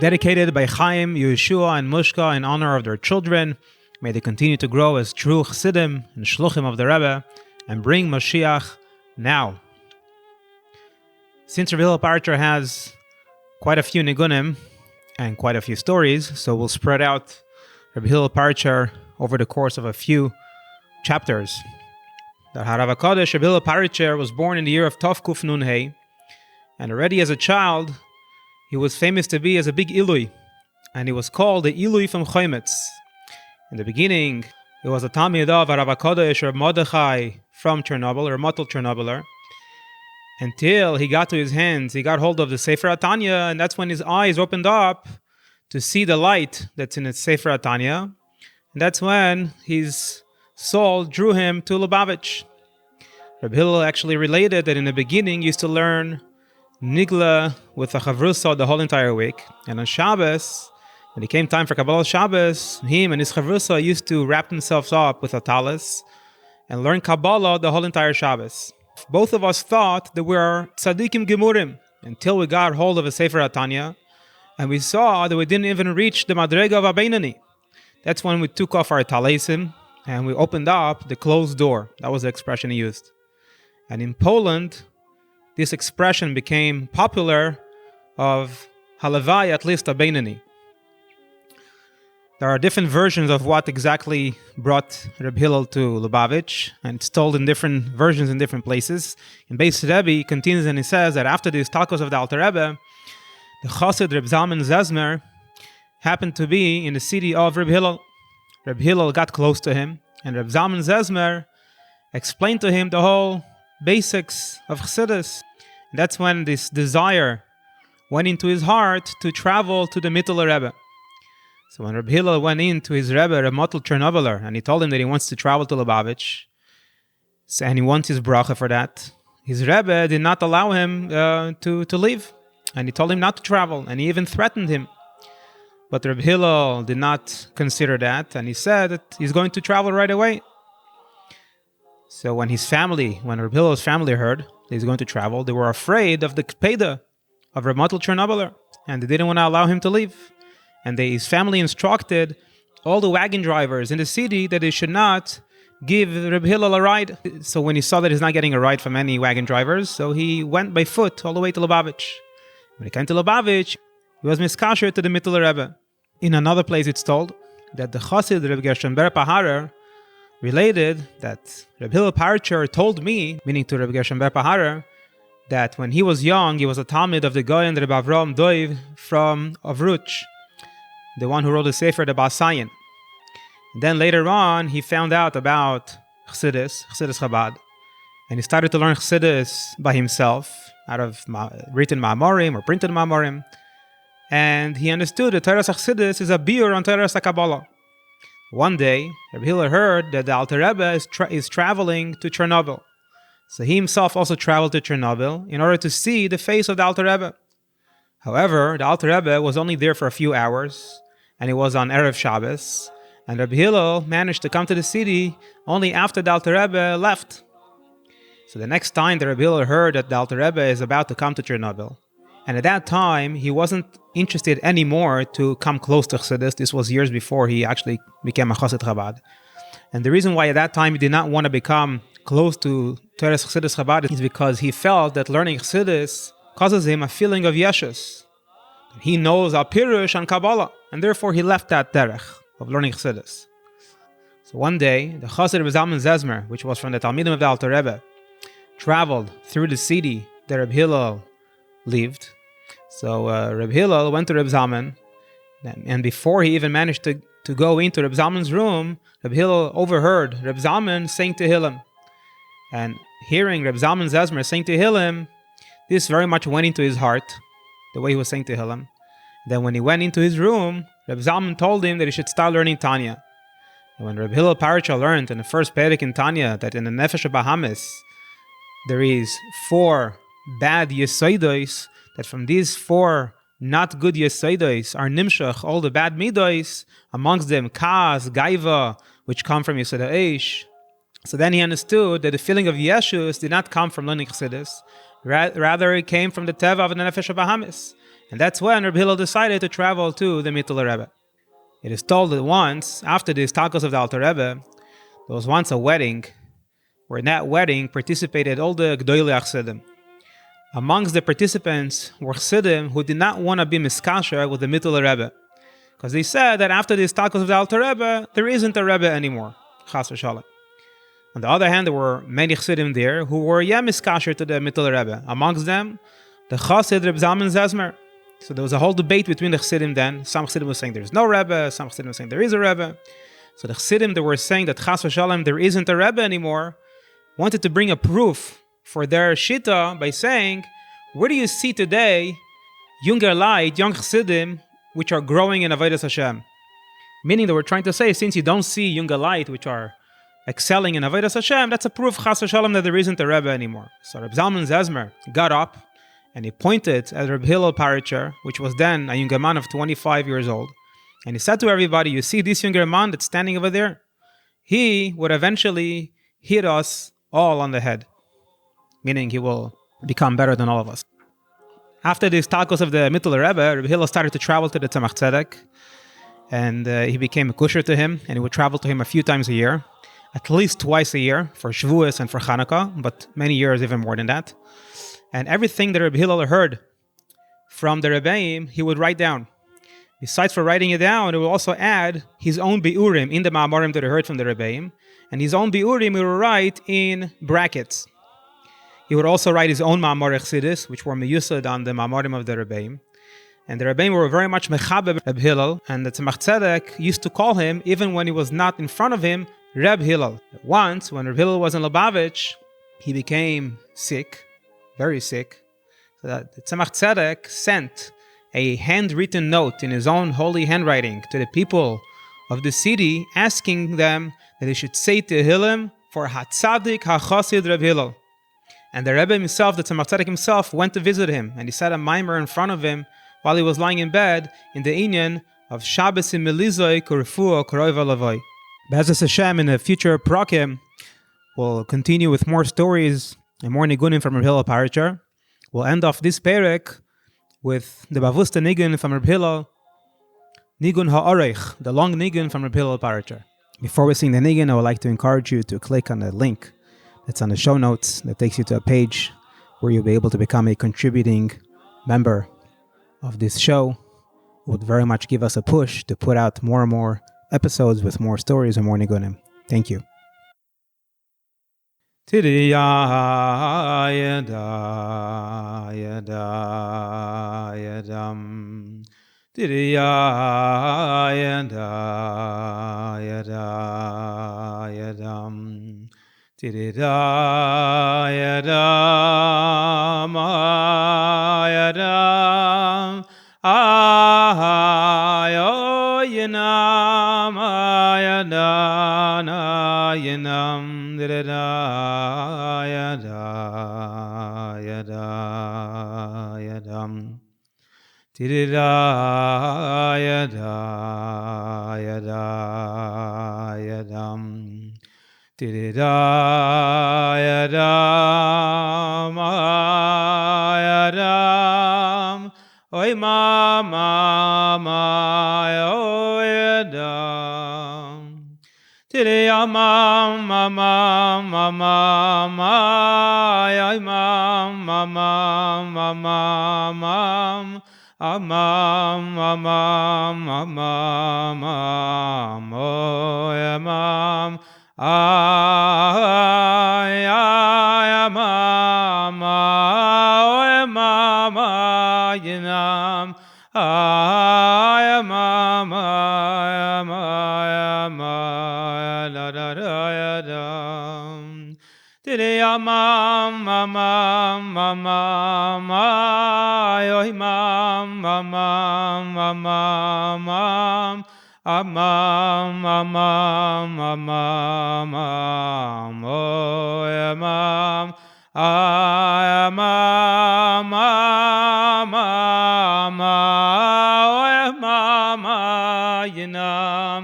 dedicated by Chaim Yehoshua and Mushka in honor of their children. May they continue to grow as true Chassidim and Shluchim of the Rebbe and bring Moshiach now. Since Hilel Paritcher has quite a few Niggunim and quite a few stories, so we'll spread out Hilel Paritcher over the course of a few chapters. The Harav HaKadosh Hilel Paritcher was born in the year of Tov Kuf Nun Hey, and already as a child, he was famous to be as a big Ilui, and he was called the Ilui from Chometz. In the beginning, he was a Talmid of Harav HaKadosh Reb Mordechai from Chernobyl, or Motel Chernobyler, until he got to his hands, he got hold of the Sefer HaTanya, and that's when his eyes opened up to see the light that's in the Sefer HaTanya, and that's when his soul drew him to Lubavitch. Reb Hillel actually related that in the beginning he used to learn Nigla with a Chavrusa the whole entire week, and on Shabbos, when it came time for Kabbalah Shabbos, him and his Chavrusa used to wrap themselves up with a talis and learn Kabbalah the whole entire Shabbos. Both of us thought that we were tzaddikim gemurim until we got hold of a Sefer HaTanya, and we saw that we didn't even reach the Madrega of Abeinani. That's when we took off our talisim and we opened up the closed door. That was the expression he used. And in Poland, this expression became popular of Halavai, at least Abeinani. There are different versions of what exactly brought Reb Hillel to Lubavitch, and it's told in different versions in different places. In Beis Rebbe, he continues and he says that after the talkos of the Alter Rebbe, the Chassid Reb Zalman Zezmer happened to be in the city of Reb Hillel. Reb Hillel got close to him, and Reb Zalman Zezmer explained to him the whole basics of Chassidus. And that's when this desire went into his heart to travel to the Mittler Rebbe. So when Reb Hillel went into his Rebbe, Reb Motel Chernobyler, and he told him that he wants to travel to Lubavitch, and he wants his bracha for that, his Rebbe did not allow him to leave. And he told him not to travel, and he even threatened him. But Reb Hillel did not consider that, and he said that he's going to travel right away. So when Reb Hillel's family heard that he's going to travel, they were afraid of the Kpeda of Reb Motel Chernobyler, and they didn't want to allow him to leave. And his family instructed all the wagon drivers in the city that they should not give Reb Hillel a ride. So when he saw that he's not getting a ride from any wagon drivers, so he went by foot all the way to Lubavitch. When he came to Lubavitch, he was miskasher to the Mittler Rebbe. In another place it's told that the Chassid Reb Gershon Ber Paharer related that Reb Hilel Paritcher told me, meaning to Reb Gershon Ber Paharer, that when he was young, he was a Talmid of the Goyen Reb Avram Doiv from Avruch, the one who wrote the Sefer, the Basayin. Then later on, he found out about Chassidus Chabad, and he started to learn Chassidus by himself, out of written Ma'amorim or printed Ma'amorim, and he understood that Teras Chassidus is a biur on Teras HaKabbalah. One day, Reb Hillel heard that the Alter Rebbe is traveling to Chernobyl. So he himself also traveled to Chernobyl in order to see the face of the Alter Rebbe. However, the Alter Rebbe was only there for a few hours, and it was on Erev Shabbos, and Reb Hillel managed to come to the city only after the Alter Rebbe left. So the next time the Reb Hillel heard that the Alter Rebbe is about to come to Chernobyl, and at that time he wasn't interested anymore to come close to Chassidus. This was years before he actually became a Chassid Chabad. And the reason why at that time he did not want to become close to Teres Chassidus Chabad is because he felt that learning Chassidus causes him a feeling of yeshus. He knows a pirush and Kabbalah, and therefore he left that derech of learning Chassidus. So one day, the Chassid Reb Zalman Zezmer, which was from the Talmidim of the Alter Rebbe, traveled through the city that Reb Hillel lived. So Reb Hillel went to Reb Zalman, and before he even managed to go into Reb Zalman's room, Reb Hillel overheard Reb Zalman saying to Hillel. And hearing Reb Zalman Zezmer saying to Hillel, this very much went into his heart, the way he was saying to Hillel. Then when he went into his room, Reb Zalman told him that he should start learning Tanya. And when Reb Hilel Paritcher learned in the first Perek in Tanya that in the Nefesh Bahamis there is 4 bad Yesoidos, that from these 4 not good Yesoidos are Nimshach, all the bad Midos, amongst them Kaas, Gaiva, which come from Yesod HaEish. So then he understood that the feeling of Yeshus did not come from learning Chassidus, rather it came from the Teva of the Nefesh Bahamis. And that's when Rebbe Hillel decided to travel to the Mittler Rebbe. It is told that once, after the talkos of the Alter Rebbe, there was once a wedding, where in that wedding participated all the Gdoilei Chassidim. Amongst the participants were Chassidim who did not want to be miskasher with the Mittler Rebbe, because they said that after the talkos of the Alter Rebbe, there isn't a Rebbe anymore. Chas v'shalom. On the other hand, there were many Chassidim there who were miskasher to the Mittler Rebbe. Amongst them, the Chassid Reb Zalman Zezmer. So there was a whole debate between the Chassidim then. Some Chassidim were saying there's no Rebbe, some Chassidim were saying there is a Rebbe. So the Chassidim that were saying that Chas v'shalom there isn't a Rebbe anymore wanted to bring a proof for their shita by saying, where do you see today younger light, young Chassidim, which are growing in Avodas Hashem? Meaning they were trying to say, since you don't see younger light, which are excelling in Avodas Hashem, that's a proof Chas v'shalom that there isn't a Rebbe anymore. So Reb Zalman Zezmer got up and he pointed at Reb Hilel Paritcher, which was then a younger man of 25 years old. And he said to everybody, you see this younger man that's standing over there? He would eventually hit us all on the head. Meaning he will become better than all of us. After these talkos of the Mittler Rebbe, Reb Hillel started to travel to the Tzemach Tzedek. And he became a kusher to him. And he would travel to him a few times a year. At least twice a year for Shavuos and for Chanukah. But many years even more than that. And everything that Rebbe Hillel heard from the Rebbeim, he would write down. Besides for writing it down, he would also add his own biurim in the ma'amorim that he heard from the Rebbeim. And his own biurim he would write in brackets. He would also write his own ma'amor chassidus, which were meyusad on the ma'amorim of the Rebbeim. And the Rebbeim were very much mechabeb Reb Hillel. And the Tzemach Tzedek used to call him, even when he was not in front of him, Reb Hillel. Once, when Reb Hillel was in Lubavitch, he became sick. Very sick, so that the Tzemach Tzedek sent a handwritten note in his own holy handwriting to the people of the city, asking them that they should say Tehillim for Hatzadik HaChassid Reb Hillel. And the Rebbe himself, the Tzemach Tzedek himself, went to visit him, and he said a mimer in front of him while he was lying in bed in the inyan of Shabbos in Melizoi Kurfuah Kroiva Lavoi. Be'ezus Hashem, in the future prakim, we'll continue with more stories and more Niggunim from Hilel Paritcher. We'll end off this perek with the Bavusta Niggun from Rebbe Hillel, Niggun Ha'orech, the long Niggun from Rebbe Hilel Paritcher. Before we sing the Niggun, I would like to encourage you to click on the link that's on the show notes that takes you to a page where you'll be able to become a contributing member of this show. It would very much give us a push to put out more and more episodes with more stories and more Niggunim. Thank you. Tiri ya yada yada yadam. Tiri ya yada yada yadam. Tiri da yadam yadam. Ayo yinam yadana yinam. Tiri da yada yada yadam. Tiri da yada yada yadam. Tiri da yadam yadam. Oy mama oy yadam. Tiri ya mama mama oy mama mama mama. Amam, amam, amam, amam, oy, amam, ay, amam, oy, amam, yinam, ay, amam, amam, la da da yadam. Tiri amam, amam, amam, oy, amam, amam, amam, amam, amam, amam, amam, oy, amam, ay, amam, amam, oy, amam, yinam,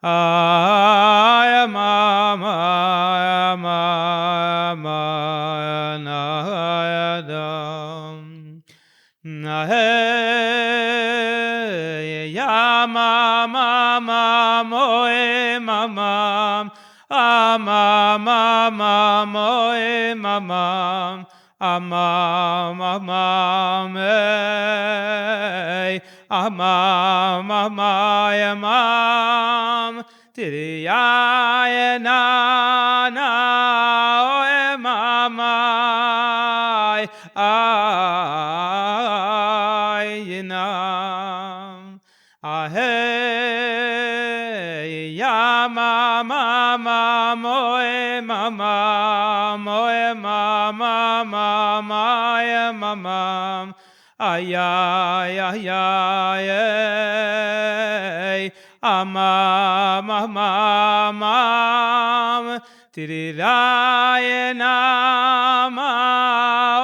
ay, amam, amam, na yadam, na hey. amam, amam, amam, ey, amam, amay, amam, tiriyay, na, na, oy, mamay, ay, nam, ahey, ya, mama, moy, mama, moy, mama, mama, ya, mama, ay, ay, ay, ay, amam, amam, amam, tiriray, nama,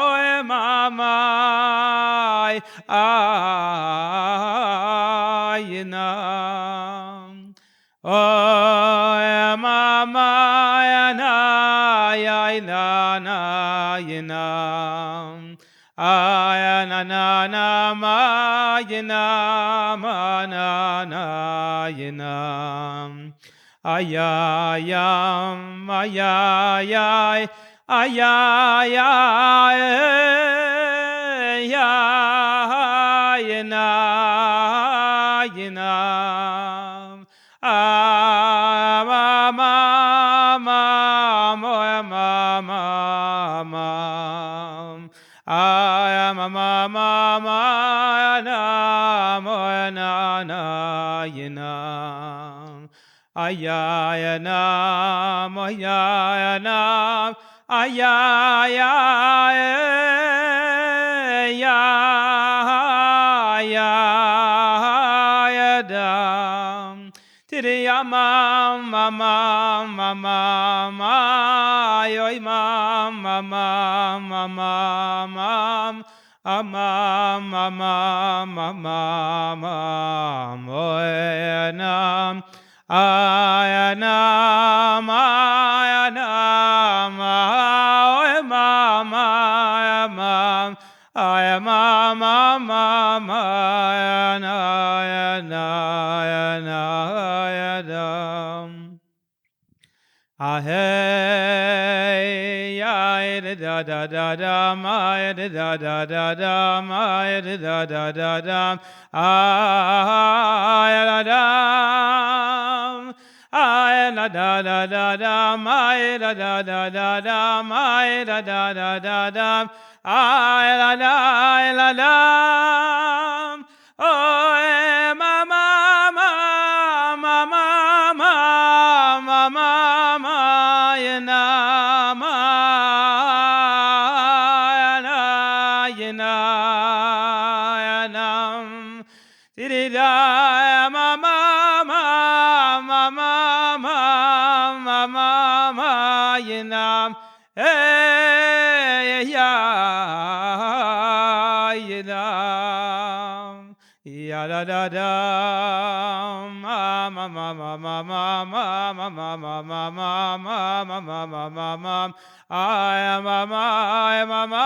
oy, mamay, ay, nam, oy, mamay, ay, na, na, nam, ay, na, na, na, ma, nam, na, na, nam, ay, ay, ay, ay, ay, ay, ay, ay, na, nam, ma, ma, ma, ma, ma, ma, ay, ma, ma, ma, ma, na, ma, na, na, nam, ay, ay, nam, ay, ay, nam, ay, ay, ay, ay, dam, tiriyamam, mamam, mamam, ay, mam, mamam, mamam, amam, amam, amam, oy, nam, ayanam, ayanam, oy, mam, ayamam, ayamam, amam, ayanam, ahey, ay, da da da da, ay, da da da da, ay, da da da da, ay, da da, ay, da da da da da, ay, da da da da da, ay, da da da da da, ay, da da, ay, da da, oh, mama, mama, mama, mama, yanama, yanam, tirida, mama, mama, mama, mama, yanam, hey, ya, yanam, ya da da da, mama, mama, mama, mama, mama, mama, mama, mama, mama, I am mama, I am mama,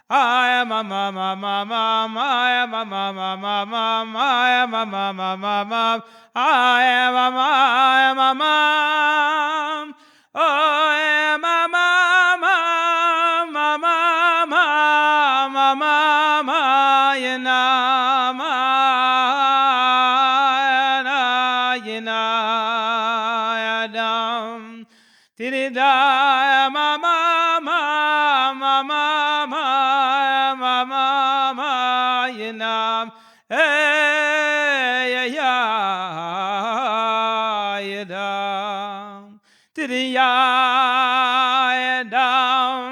I am mama, mama, mama, I am mama, mama, mama, I am mama, mama, mama, I am mama, I am mama, oh, I am mama, mama, mama, mama, mama, yanama, yanam, tirida, mama, mama, mama, mama, yanam, hey, ya, yadam, tiriya, yadam,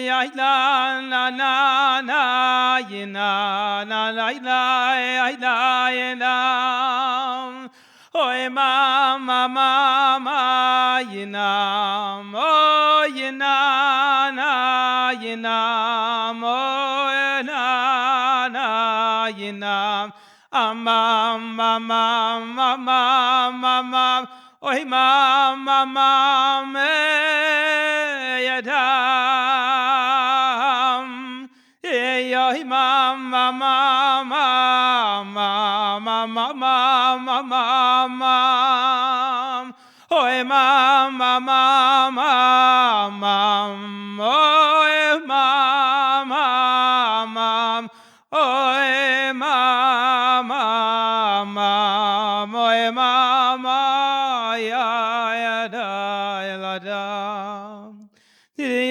ya, na, na, na, yina, na, na, na, yanam, oy, mama, mama, yinam, oh, yinana, yinam, oh, yinana, yinam, amam, mamam, mamam, mamam, oy, mama, mamam, yadam, oy, mama, mama, mama, mama, mama, oy, mama, mama,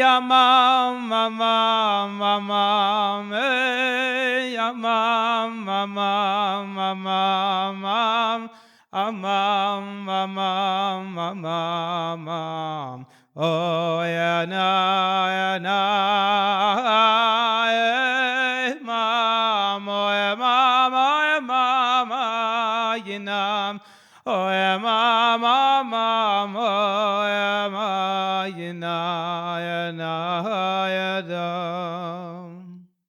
Yamam mamam mamam Yamam mamam mamam Amam mamam mamam Oh yana yana mam oh mama yinam oh mama oh yina yana yadam